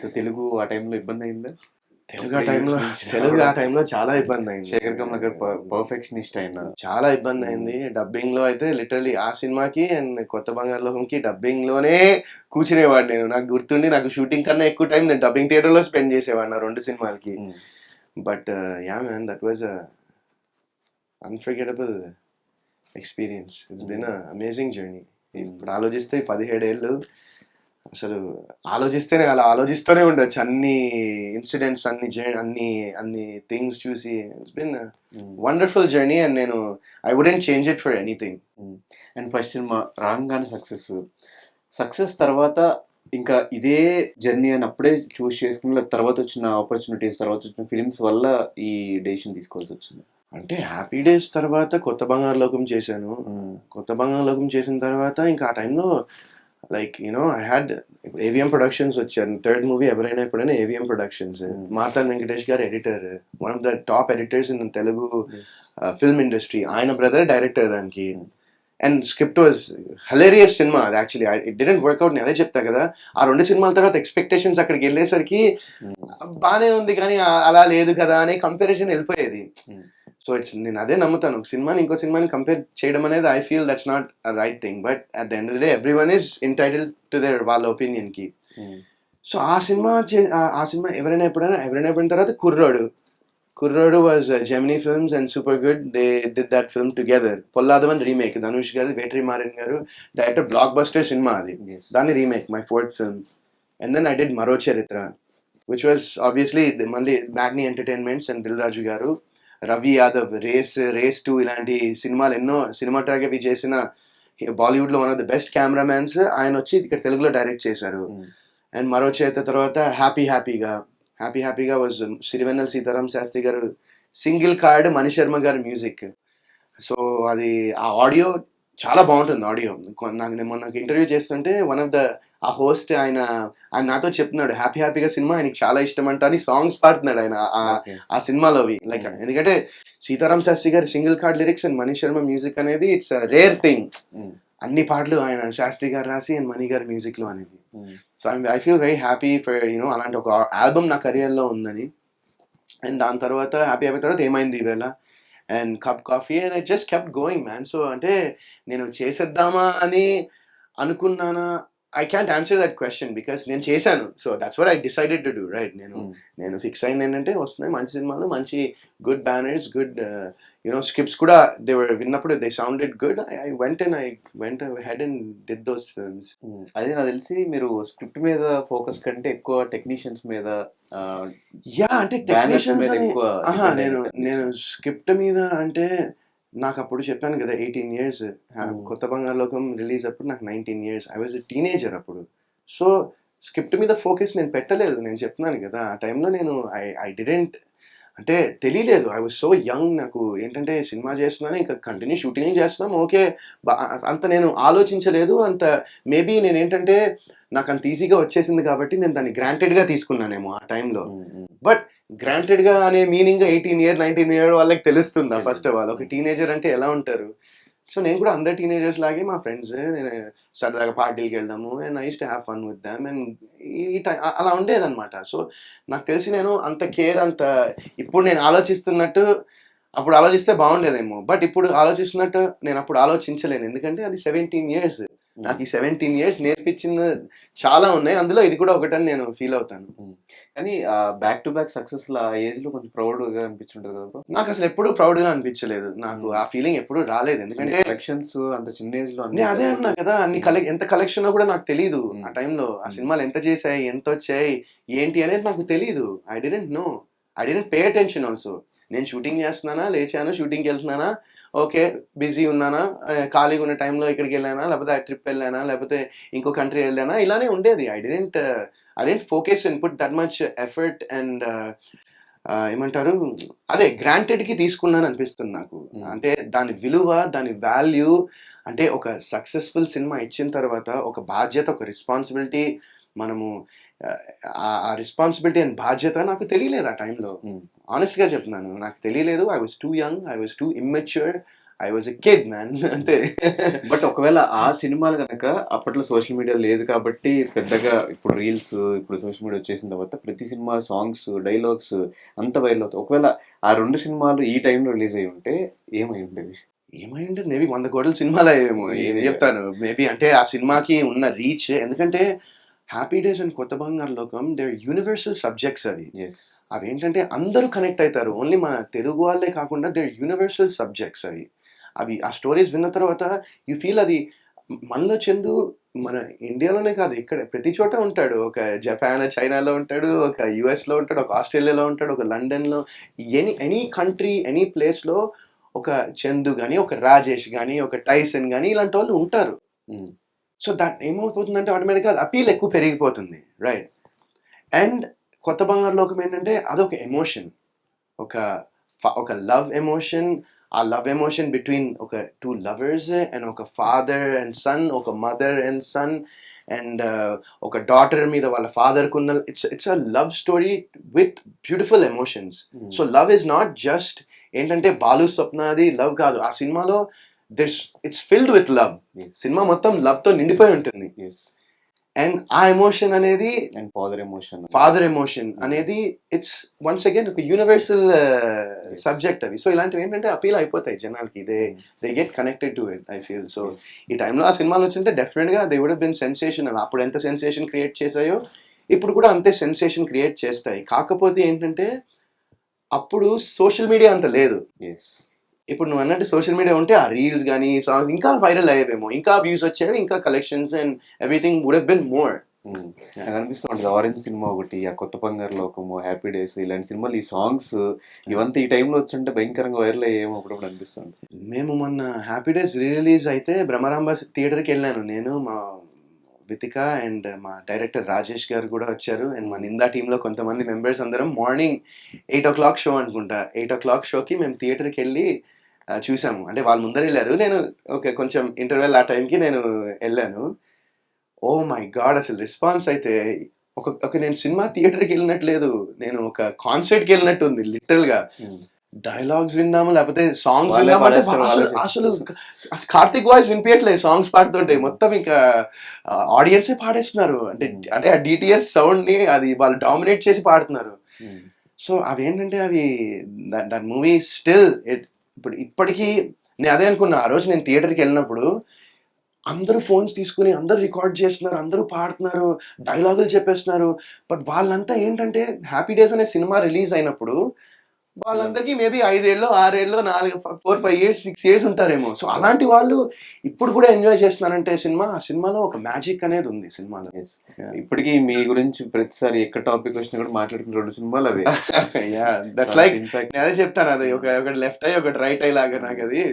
So Telugu ఆ టైంలో ఇబ్బంది అయిందా? తెలుగు ఆ టైంలో చాలా ఇబ్బంది అయింది. శేఖర్ కమల్ గారు పర్ఫెక్షనిస్ట్ అయినా చాలా ఇబ్బంది అయింది. డబ్బింగ్ లో అయితే లిటరలీ ఆ సినిమాకి అండ్ కొత్త బంగారు లోకంకి డబ్బింగ్ లోనే కూర్చునేవాడు నేను. నాకు గుర్తుండి నాకు షూటింగ్ కన్నా ఎక్కువ టైం నేను డబ్బింగ్ థియేటర్ లో స్పెండ్ చేసేవాడు నా 2 సినిమాలకి. But yeah man, that was unforgettable experience. It's been amazing journey. ఇప్పుడు ఆలోచిస్తే 17 ఏళ్ళు అసలు అలా ఆలోచిస్తూనే ఉండొచ్చు. అన్ని ఇన్సిడెంట్స్, అన్ని థింగ్స్ చూసి it's been wonderful journey and నేను I wouldn't change it for anything. And first cinema రాగానే సక్సెస్ తర్వాత ఇంకా ఇదే జర్నీ అని అప్పుడే చూస్ చేసుకుని తర్వాత వచ్చిన ఆపర్చునిటీస్, తర్వాత వచ్చిన ఫిలిమ్స్ వల్ల ఈ డెసిషన్ తీసుకోవాల్సి వచ్చింది? అంటే హ్యాపీ డేస్ తర్వాత కొత్త బంగారు లోకం చేశాను. కొత్త బంగారు లోకం చేసిన తర్వాత ఇంకా ఆ టైంలో like I had AVM productions వచ్చారు. థర్డ్ మూవీ ఎవరైనా ఎప్పుడైనా ఏవిఎం ప్రొడక్షన్స్. మార్తాన్ వెంకటేష్ గారు editor, one of the top editors in Telugu film industry. ఆయన బ్రదర్ డైరెక్టర్ దానికి. అండ్ స్క్రిప్ట్ వాజ్ హలేరియస్ సినిమా అది. Actually it didn't work out. నేను అదే చెప్తా కదా, ఆ 2 సినిమాల తర్వాత ఎక్స్పెక్టేషన్స్ అక్కడికి వెళ్ళేసరికి బానే ఉంది కానీ అలా లేదు కదా అనే కంపారిజన్ వెళ్ళిపోయేది. సో నేను అదే నమ్ముతాను, ఒక సినిమాని ఇంకో సినిమాని కంపేర్ చేయడం అనేది I feel that's not a right thing. But at the end of the day everyone is entitled to their వాళ్ళ ఒపీనియన్ కి. సో ఆ సినిమా ఎవరైనా ఎప్పుడైన తర్వాత కుర్రోడు was Gemini Films and super good. They did that film together. Polladhavan remake, Dhanush garu, Vetri Maran గారు director. Block buster సినిమా అది. దాన్ని remake, my 4th film. And then I did Maro Charitra, which was obviously మళ్ళీ మ్యాగ్నీ ఎంటర్టైన్మెంట్స్ అండ్ దిల్ రాజు గారు, రవి యాదవ్, రేస్ 2 ఇలాంటి సినిమాలు ఎన్నో సినిమాటోగ్రఫీ చేసిన బాలీవుడ్ లో one of the best cameramens ఆయన వచ్చి ఇక్కడ తెలుగులో డైరెక్ట్ చేశారు. అండ్ మరో చేత తర్వాత హ్యాపీగా వాజ్ సిరివెన్నెల సీతారాం శాస్త్రి గారు సింగిల్ కార్డ్, మణిశర్మ గారి మ్యూజిక్. సో అది ఆ ఆడియో చాలా బాగుంటుంది. ఆడియో నేను మొన్న ఇంటర్వ్యూ చేస్తుంటే వన్ ఆఫ్ ద ఆ హోస్ట్ ఆయన నాతో చెప్తున్నాడు, హ్యాపీగా సినిమా ఆయనకి చాలా ఇష్టం అంట అని సాంగ్స్ పాడుతున్నాడు ఆయన ఆ సినిమాలోవి. లైక్ ఎందుకంటే సీతారాం శాస్త్రి గారి single card lyrics and Mani Sharma music అనేది ఇట్స్ రేర్ థింగ్. అన్ని పాటలు ఆయన శాస్త్రి గారు రాసి అండ్ మణి గారి మ్యూజిక్ లో అనేది. So I feel very happy for అలాంటి ఒక ఆల్బమ్ నా కెరియర్ లో ఉందని. అండ్ దాని తర్వాత హ్యాపీ తర్వాత ఏమైంది ఈవేళ and cup coffee and I just kept going man. So అంటే నేను చేసేద్దామా అని అనుకున్నానా, I can't answer that question because నేను చేశాను. So that's what I decided to do, right. నేను ఫిక్స్ అయింది ఏంటంటే వస్తున్నాయి మంచి సినిమాలు, మంచి గుడ్ బ్యానర్స్, గుడ్ స్క్రిప్ట్స్ కూడా దే విన్నప్పుడు they sounded good. I went head and did those films. అదే నాకు తెలిసి మీరు స్క్రిప్ట్ మీద ఫోకస్ కంటే ఎక్కువ టెక్నీషియన్స్ మీద, అంటే టెక్నీషియన్స్ నేను స్క్రిప్ట్ మీద అంటే నాకు అప్పుడు చెప్పాను కదా 18 years. కొత్త బంగారు లోకం రిలీజ్ అప్పుడు నాకు 19 years. I was a teenager అప్పుడు. సో స్క్రిప్ట్ మీద ఫోకస్ నేను పెట్టలేదు. నేను చెప్తున్నాను కదా ఆ టైంలో నేను ఐ డిడెంట్, అంటే తెలియలేదు. I was so young. నాకు ఏంటంటే సినిమా చేస్తున్నాను, ఇంకా కంటిన్యూ షూటింగ్ చేస్తున్నాం, ఓకే, అంత నేను ఆలోచించలేదు. అంత మేబీ నేను ఏంటంటే నాకు అంత ఈజీగా వచ్చేసింది కాబట్టి నేను దాన్ని గ్రాంటెడ్గా తీసుకున్నానేమో ఆ టైంలో. బట్ గ్రాంటెడ్గా అనే మీనింగ్ 18 year 19 year వాళ్ళకి తెలుస్తుందా ఫస్ట్ ఆఫ్ ఆల్? ఒక టీనేజర్ అంటే ఎలా ఉంటారు? సో నేను కూడా అందరు టీనేజర్స్ లాగే మా ఫ్రెండ్స్ నేను సరదాగా పార్టీలకు వెళ్దాము and I used to have fun with them and ఈ టైం అలా ఉండేదన్నమాట. సో నాకు తెలిసి నేను అంత కేర్ ఇప్పుడు నేను ఆలోచిస్తున్నట్టు అప్పుడు ఆలోచిస్తే బాగుండేదేమో, బట్ ఇప్పుడు ఆలోచిస్తున్నట్టు నేను అప్పుడు ఆలోచించలేను. ఎందుకంటే అది 17 years. నాకు ఈ 17 years నేర్పించిన చాలా ఉన్నాయి, అందులో ఇది కూడా ఒకటని నేను ఫీల్ అవుతాను. కానీ బ్యాక్ టు బ్యాక్ సక్సెస్ ఆ ఏజ్ లో కొంచెం ప్రౌడ్ గా అనిపించుంటది కదా? నాకు అసలు ఎప్పుడు ప్రౌడ్ గా అనిపించలేదు. నాకు ఆ ఫీలింగ్ ఎప్పుడు రాలేదు. ఎందుకంటే కలెక్షన్స్ అంత చిన్న ఏజ్ లో అదే అన్నా కదా, ఎంత కలెక్షన్ కూడా నాకు తెలియదు ఆ టైంలో. ఆ సినిమాలు ఎంత చేశాయి, ఎంత వచ్చాయి, ఏంటి అనేది నాకు తెలియదు. I didn't no, I didn't pay attention also. నేను షూటింగ్ చేస్తున్నానా, లేచాను, షూటింగ్కి వెళ్తున్నానా, ఓకే, బిజీ ఉన్నానా, ఖాళీగా ఉన్న టైంలో ఇక్కడికి వెళ్ళానా, లేకపోతే ఆ ట్రిప్ వెళ్ళానా, లేకపోతే ఇంకో కంట్రీ వెళ్ళానా, ఇలానే ఉండేది. I didn't focus and put that much effort and ఏమంటారు అదే గ్రాంటెడ్కి తీసుకున్నాను అనిపిస్తుంది నాకు. అంటే దాని విలువ, దాని వాల్యూ, అంటే ఒక సక్సెస్ఫుల్ సినిమా ఇచ్చిన తర్వాత ఒక బాధ్యత, ఒక రెస్పాన్సిబిలిటీ, మనము ఆ రెస్పాన్సిబిలిటీ అండ్ బాధ్యత నాకు తెలియలేదు ఆ టైంలో. ఆనెస్ట్గా చెప్తున్నాను, నాకు తెలియలేదు. I was two young, I was two immature. I was a kid man అంతే. బట్ ఒకవేళ ఆ సినిమాలు కనుక అప్పట్లో సోషల్ మీడియా లేదు కాబట్టి పెద్దగా, ఇప్పుడు రీల్స్, ఇప్పుడు సోషల్ మీడియా వచ్చేసిన తర్వాత ప్రతి సినిమా సాంగ్స్, డైలాగ్స్ అంత వైరల్ అవుతాయి. ఒకవేళ ఆ 2 సినిమాలు ఈ టైంలో రిలీజ్ అయ్యి ఉంటే ఏమై ఉండేది? ఏమై ఉంటుంది మేబీ 100 కోట్ల సినిమాలు అయ్యేమో, ఏం Easy. చెప్తాను. మేబీ అంటే ఆ సినిమాకి ఉన్న రీచ్, ఎందుకంటే హ్యాపీ డేస్ అండ్ కొత్త బంగారు లోకం దే యూనివర్సల్ సబ్జెక్ట్స్ అవి. ఎస్. అవి ఏంటంటే అందరూ కనెక్ట్ అవుతారు, ఓన్లీ మన తెలుగు వాళ్ళే కాకుండా దే యూనివర్సల్ సబ్జెక్ట్స్ అవి. అవి ఆ స్టోరీస్ విన్న తర్వాత యూ ఫీల్ అది మనలో చందు మన ఇండియాలోనే కాదు, ఇక్కడ ప్రతి చోట ఉంటాడు. ఒక జపాన్ చైనాలో ఉంటాడు, ఒక యుఎస్లో ఉంటాడు, ఒక ఆస్ట్రేలియాలో ఉంటాడు, ఒక లండన్లో, ఎనీ కంట్రీ ఎనీ ప్లేస్లో ఒక చందు కానీ, ఒక రాజేష్ కానీ, ఒక టైసన్ కానీ ఇలాంటి వాళ్ళు ఉంటారు. ఉమ్. సో దట్ ఏమవుతుందంటే ఆటోమేటిక్గా అపీల్ ఎక్కువ పెరిగిపోతుంది, రైట్? అండ్ కొత్త బంగారు లోకం ఏంటంటే అదొక ఎమోషన్, ఒక ఒక లవ్ ఎమోషన్. ఆ లవ్ ఎమోషన్ బిట్వీన్ ఒక టూ లవర్స్ అండ్ ఒక ఫాదర్ అండ్ సన్, ఒక మదర్ అండ్ సన్, అండ్ ఒక డాటర్ మీద వాళ్ళ ఫాదర్కి ఉన్న, it's a love story with beautiful emotions. So love is not just ఏంటంటే బాలు స్వప్నది లవ్ కాదు ఆ సినిమాలో. It's filled with love. Yes. Cinema మొత్తం లవ్ తో నిండిపోయి ఉంటుంది. ఎస్. అండ్ ఆ ఎమోషన్ అనేది, అండ్ ఫాదర్ ఎమోషన్ అనేది, ఇట్స్ వన్స్ అగైన్ ఒక యూనివర్సల్ సబ్జెక్ట్ అవి. సో ఇలాంటివి ఏంటంటే అపీల్ అయిపోతాయి జనాలకి, they get connected to it I feel. So ఈ టైంలో ఆ సినిమాలు వచ్చింటే డెఫినెట్ గా they would have been sensational. అప్పుడు ఎంత సెన్సేషన్ క్రియేట్ చేశాయో ఇప్పుడు కూడా అంతే సెన్సేషన్ క్రియేట్ చేస్తాయి. కాకపోతే ఏంటంటే అప్పుడు సోషల్ మీడియా అంత లేదు. ఎస్. ఇప్పుడు నువ్వు అన్నట్టు సోషల్ మీడియా ఉంటే ఆ రీల్స్ కానీ సాంగ్స్ ఇంకా వైరల్ అయ్యేవేమో, ఇంకా వ్యూస్ వచ్చేవి, ఇంకా collections and everything would have been more. నాకు అనిపిస్తూ ఉంటుంది ఆరెంజ్ సినిమా ఒకటి, ఆ కొత్త బంగారు లోకము, హ్యాపీ డేస్, ఇలాంటి సినిమాలు, ఈ సాంగ్స్ ఇవంతా ఈ టైంలో వచ్చుంటే భయంకరంగా వైరల్ అయ్యేమో అప్పుడప్పుడు అనిపిస్తుంది. మేము మొన్న హ్యాపీ డేస్ రిలీజ్ అయితే బ్రహ్మరాంబ థియేటర్కి వెళ్ళాను నేను, మా వితిక అండ్ మా డైరెక్టర్ రాజేష్ గారు కూడా వచ్చారు, అండ్ మా నిందా టీంలో కొంతమంది మెంబర్స్ అందరం. మార్నింగ్ 8 o'clock షో అనుకుంటా, 8 o'clock షోకి మేము థియేటర్కి వెళ్ళి చూసాము. అంటే వాళ్ళు ముందర వెళ్ళారు, నేను కొంచెం ఇంటర్వెల్ ఆ టైంకి నేను వెళ్ళాను. ఓ మై గాడ్, అసలు రెస్పాన్స్ అయితే నేను సినిమా థియేటర్కి వెళ్ళినట్లేదు, నేను ఒక కాన్సర్ట్కి వెళ్ళినట్టు ఉంది లిటరల్ గా. డైలాగ్స్ విన్నాము, లేకపోతే సాంగ్స్ విన్నాము, అంటే అసలు కార్తిక్ వాయిస్ వినిపించట్లేదు సాంగ్స్ పాడుతుంటే, మొత్తం ఇంకా ఆడియన్సే పాడేస్తున్నారు. అంటే ఆ డిటిఎస్ సౌండ్ ని అది వాళ్ళు డామినేట్ చేసి పాడుతున్నారు. సో అవేంటంటే అవి దట్ మూవీ స్టిల్ ఇప్పటికీ నేను అదే అనుకున్నా ఆ రోజు నేను థియేటర్కి వెళ్ళినప్పుడు. అందరూ ఫోన్స్ తీసుకుని అందరూ రికార్డ్ చేస్తున్నారు, అందరూ పాడుతున్నారు, డైలాగులు చెప్పేస్తున్నారు. బట్ వాళ్ళంతా ఏంటంటే హ్యాపీ డేస్ అనే సినిమా రిలీజ్ అయినప్పుడు వాళ్ళందరికీ మేబీ 5 ఏళ్ళు 6 ఏళ్ళు 4 5 years 6 years ఉంటారేమో. సో అలాంటి వాళ్ళు ఇప్పుడు కూడా ఎంజాయ్ చేస్తున్నారంటే ఆ సినిమాలో ఒక మ్యాజిక్ అనేది ఉంది సినిమాలో. ఇప్పటికీ మీ గురించి ప్రతిసారి ఎక్కడ టాపిక్ వచ్చినా కూడా మాట్లాడుకున్న 2 సినిమాలు అవే. దట్స్ లైక్ నేను అదే చెప్తాను, అది ఒకటి లెఫ్ట్ ఐ ఒకటి రైట్ ఐ లాగా నాకు అది.